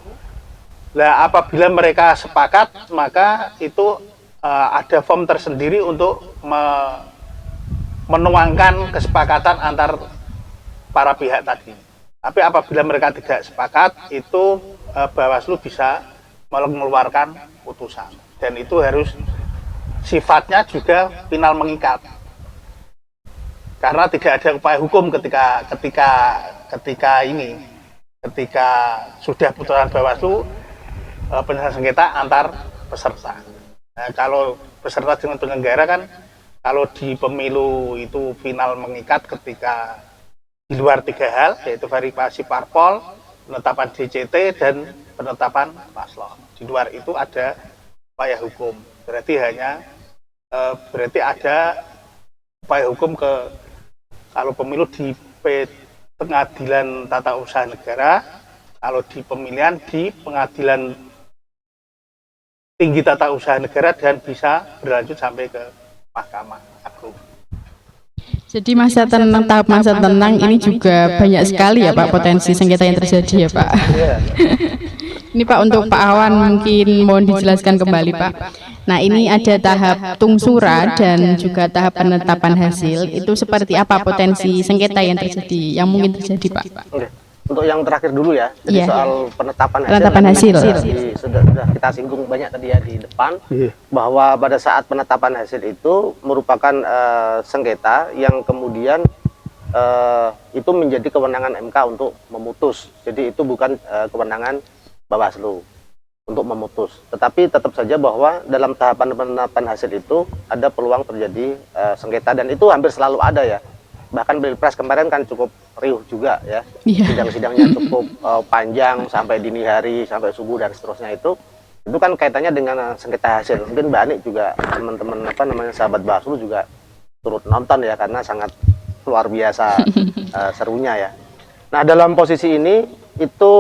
Nah, apabila mereka sepakat, maka itu ada form tersendiri untuk menuangkan kesepakatan antar para pihak tadi. Tapi apabila mereka tidak sepakat, itu Bawaslu bisa mengeluarkan putusan. Dan itu harus sifatnya juga final mengikat. Karena tidak ada upaya hukum ketika sudah putusan Bawaslu penyelesaian sengketa antar peserta. Nah, kalau peserta dengan penyelenggara kan, kalau di pemilu itu final mengikat ketika di luar 3 hal, yaitu verifikasi parpol, penetapan DCT, dan penetapan paslon. Di luar itu ada upaya hukum. Berarti ada upaya hukum kalau pemilu di Pengadilan Tata Usaha Negara, kalau di pemilihan di Pengadilan Tinggi Tata Usaha Negara, dan bisa berlanjut sampai ke Mahkamah Agung. Jadi tahap masa tenang ini juga banyak sekali ya Pak potensi sengketa yang terjadi ya Pak. Ini Pak untuk Pak Awan mungkin mohon dijelaskan kembali Pak. Nah ini ada tahap tungsura dan juga tahap penetapan hasil. Itu seperti apa potensi sengketa yang terjadi, yang mungkin terjadi Pak? Untuk yang terakhir dulu ya, jadi soal penetapan hasil. Sudah kita singgung banyak tadi ya di depan, bahwa pada saat penetapan hasil itu merupakan sengketa yang kemudian itu menjadi kewenangan MK untuk memutus. Jadi itu bukan kewenangan Bawaslu untuk memutus. Tetapi tetap saja bahwa dalam tahapan penetapan hasil itu ada peluang terjadi sengketa, dan itu hampir selalu ada ya. Bahkan Pilpres kemarin kan cukup riuh juga ya, sidang-sidangnya cukup panjang sampai dini hari, sampai subuh dan seterusnya. Itu kan kaitannya dengan sengketa hasil. Mungkin Mbak Ani juga, teman-teman sahabat Bawaslu juga turut nonton ya, karena sangat luar biasa serunya ya. Nah dalam posisi ini itu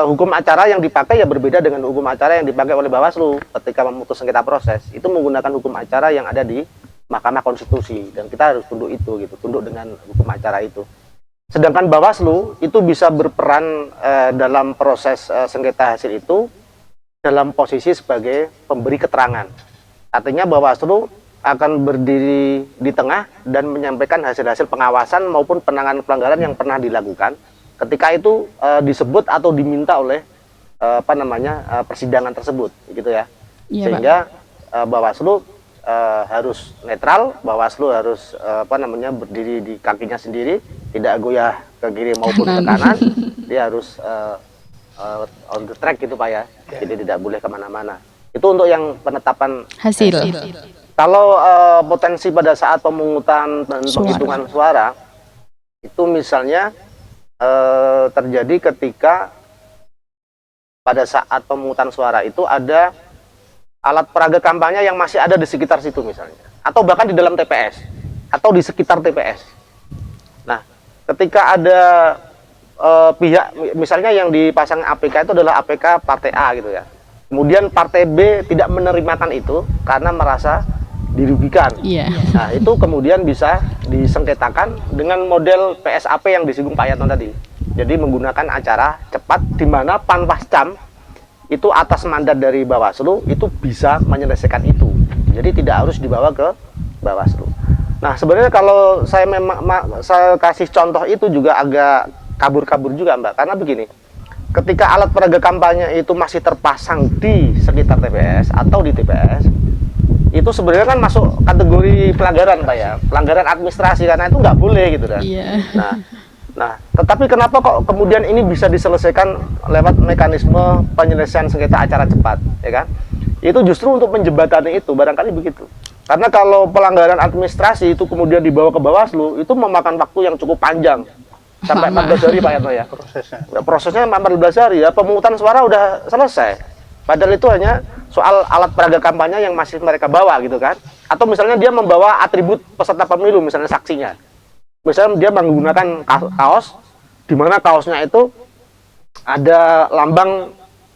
hukum acara yang dipakai ya berbeda dengan hukum acara yang dipakai oleh Bawaslu ketika memutus sengketa proses. Itu menggunakan hukum acara yang ada di Mahkamah Konstitusi, dan kita harus tunduk tunduk dengan hukum acara itu. Sedangkan Bawaslu itu bisa berperan dalam proses sengketa hasil itu dalam posisi sebagai pemberi keterangan. Artinya Bawaslu akan berdiri di tengah dan menyampaikan hasil-hasil pengawasan maupun penanganan pelanggaran yang pernah dilakukan ketika itu disebut atau diminta oleh persidangan tersebut, gitu ya. Sehingga Bawaslu harus netral, Bawaslu harus berdiri di kakinya sendiri, tidak goyah ke kiri maupun ke kanan. Dia harus on the track gitu Pak ya. Jadi tidak boleh kemana-mana. Itu untuk yang penetapan hasil. Kalau potensi pada saat pemungutan dan penghitungan suara itu misalnya terjadi ketika pada saat pemungutan suara itu ada alat peraga kampanye yang masih ada di sekitar situ misalnya, atau bahkan di dalam TPS atau di sekitar TPS. Nah, ketika ada pihak misalnya yang dipasang APK itu adalah APK partai A gitu ya, kemudian partai B tidak menerimakan itu karena merasa dirugikan. Nah, itu kemudian bisa disengketakan dengan model PSAP yang disinggung Pak Yatno tadi. Jadi menggunakan acara cepat di mana Panwascam itu atas mandat dari Bawaslu itu bisa menyelesaikan itu. Jadi tidak harus dibawa ke Bawaslu. Nah, sebenarnya kalau saya saya kasih contoh itu juga agak kabur-kabur juga, Mbak. Karena begini, ketika alat peraga kampanye itu masih terpasang di sekitar TPS atau di TPS, itu sebenarnya kan masuk kategori pelanggaran, Pak ya. Pelanggaran administrasi, karena itu nggak boleh gitu kan. Nah, tetapi kenapa kok kemudian ini bisa diselesaikan lewat mekanisme penyelesaian sengketa acara cepat, ya kan? Itu justru untuk menjembatani itu, barangkali begitu. Karena kalau pelanggaran administrasi itu kemudian dibawa ke Bawaslu, itu memakan waktu yang cukup panjang. Sampai 14 hari Pak Yatno ya. Prosesnya 14 hari ya, pemungutan suara udah selesai. Padahal itu hanya soal alat peraga kampanye yang masih mereka bawa gitu kan. Atau misalnya dia membawa atribut peserta pemilu, misalnya saksinya. Misalnya dia menggunakan kaos, di mana kaosnya itu ada lambang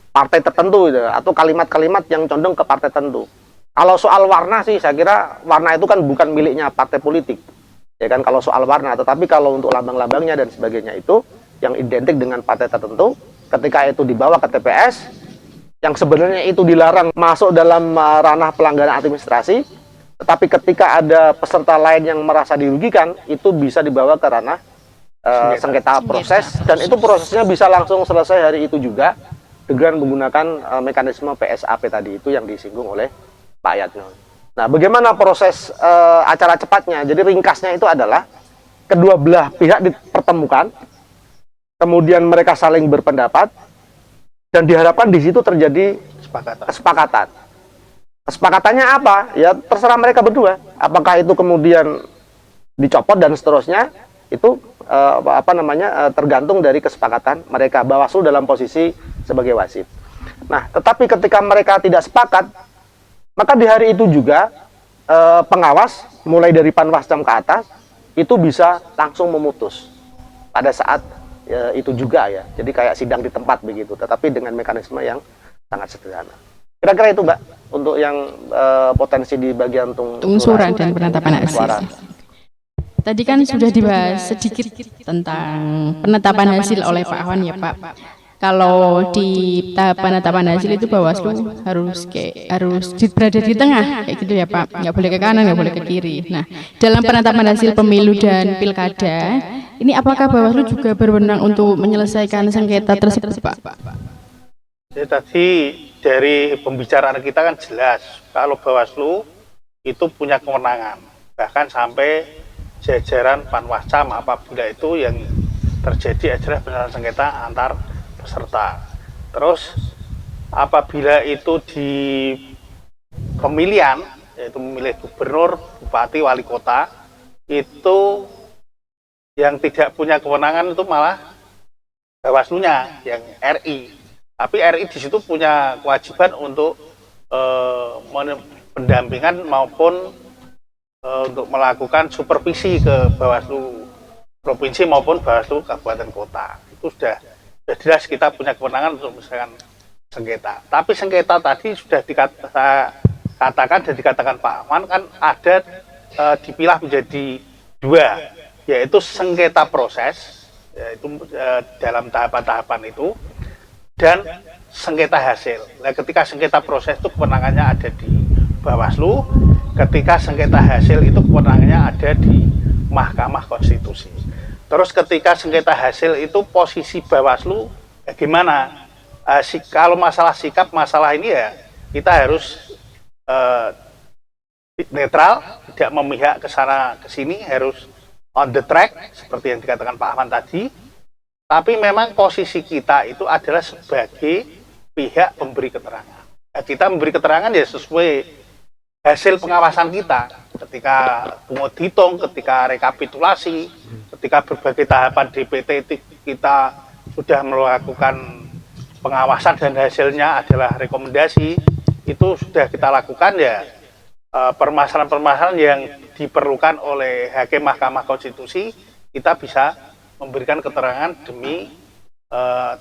partai tertentu gitu, atau kalimat-kalimat yang condong ke partai tertentu. Kalau soal warna sih, saya kira warna itu kan bukan miliknya partai politik. ya kan, kalau soal warna. Tetapi kalau untuk lambang-lambangnya dan sebagainya itu yang identik dengan partai tertentu, ketika itu dibawa ke TPS, yang sebenarnya itu dilarang masuk dalam ranah pelanggaran administrasi, tetapi ketika ada peserta lain yang merasa dirugikan, itu bisa dibawa ke ranah sengketa proses, dan itu prosesnya bisa langsung selesai hari itu juga dengan menggunakan mekanisme PSAP tadi itu yang disinggung oleh Pak Yatno. Nah, bagaimana proses acara cepatnya? Jadi ringkasnya itu adalah kedua belah pihak dipertemukan, kemudian mereka saling berpendapat, dan diharapkan di situ terjadi kesepakatan. Kesepakatannya apa? Ya terserah mereka berdua. Apakah itu kemudian dicopot dan seterusnya, itu tergantung dari kesepakatan mereka. Bawaslu dalam posisi sebagai wasit. Nah, tetapi ketika mereka tidak sepakat, maka di hari itu juga pengawas mulai dari Panwascam ke atas itu bisa langsung memutus pada saat itu juga ya. Jadi kayak sidang di tempat begitu, tetapi dengan mekanisme yang sangat sederhana. Kira-kira itu, Mbak, untuk yang potensi di bagian tungsuran dan penetapan hasil. Tadi kan sudah dibahas sedikit tentang penetapan hasil oleh Pak Awan ya, Pak. Kalau di tahap penetapan hasil itu Bawaslu harus berada di tengah kayak gitu ya, Pak. Nggak boleh ke kanan, nggak boleh ke kiri. Nah, dalam penetapan hasil pemilu dan pilkada, ini apakah Bawaslu juga berwenang untuk menyelesaikan sengketa tersebut, Pak? Ya, tadi dari pembicaraan kita kan jelas kalau Bawaslu itu punya kewenangan, bahkan sampai jajaran Panwascam apabila itu yang terjadi adalah penyelesaian sengketa antar peserta. Terus apabila itu di pemilihan, yaitu memilih gubernur, bupati, wali kota, itu yang tidak punya kewenangan itu malah Bawaslunya yang RI. Tapi RI di situ punya kewajiban untuk pendampingan maupun untuk melakukan supervisi ke Bawaslu provinsi maupun Bawaslu kabupaten kota. Itu sudah jelas kita punya kewenangan untuk misalkan sengketa. Tapi sengketa tadi sudah dikatakan dan dikatakan Pak Aman kan ada dipilah menjadi dua, yaitu sengketa proses, yaitu dalam tahapan-tahapan itu, dan sengketa hasil. Nah, ketika sengketa proses itu kewenangannya ada di Bawaslu, ketika sengketa hasil itu kewenangannya ada di Mahkamah Konstitusi. Terus ketika sengketa hasil itu posisi Bawaslu gimana? Kalau masalah sikap, masalah ini ya kita harus netral, tidak memihak ke sana ke sini, harus on the track seperti yang dikatakan Pak Ahmad tadi. Tapi memang posisi kita itu adalah sebagai pihak pemberi keterangan. Ya, kita memberi keterangan ya sesuai hasil pengawasan kita ketika pungut hitung, ketika rekapitulasi, ketika berbagai tahapan DPT kita sudah melakukan pengawasan dan hasilnya adalah rekomendasi, itu sudah kita lakukan ya. Permasalahan-permasalahan yang diperlukan oleh Hakim Mahkamah Konstitusi, kita bisa memberikan keterangan demi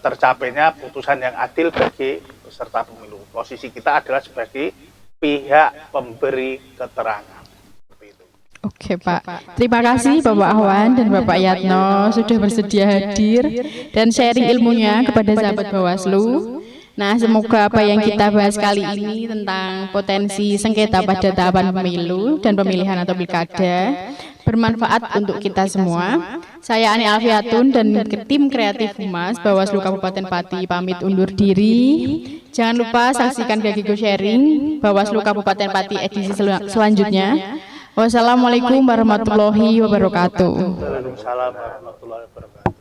tercapainya putusan yang adil bagi peserta pemilu. Posisi kita adalah sebagai pihak pemberi keterangan. Seperti itu. Oke, Pak. Terima kasih Bapak Ahwan dan Bapak Yatno sudah bersedia hadir dan sharing ilmunya kepada sahabat Bawaslu. Nah, semoga apa yang kita bahas kali ini tentang potensi sengketa pada tahapan pemilu dan pemilihan atau pilkada bermanfaat untuk kita semua. Saya Ani Alfiatun dan tim kreatif Humas Bawaslu Kabupaten Pati pamit undur diri. Jangan lupa saksikan Gagigo Sharing Bawaslu Kabupaten Pati edisi selanjutnya. Wassalamualaikum warahmatullahi wabarakatuh. Waalaikumsalam warahmatullahi wabarakatuh.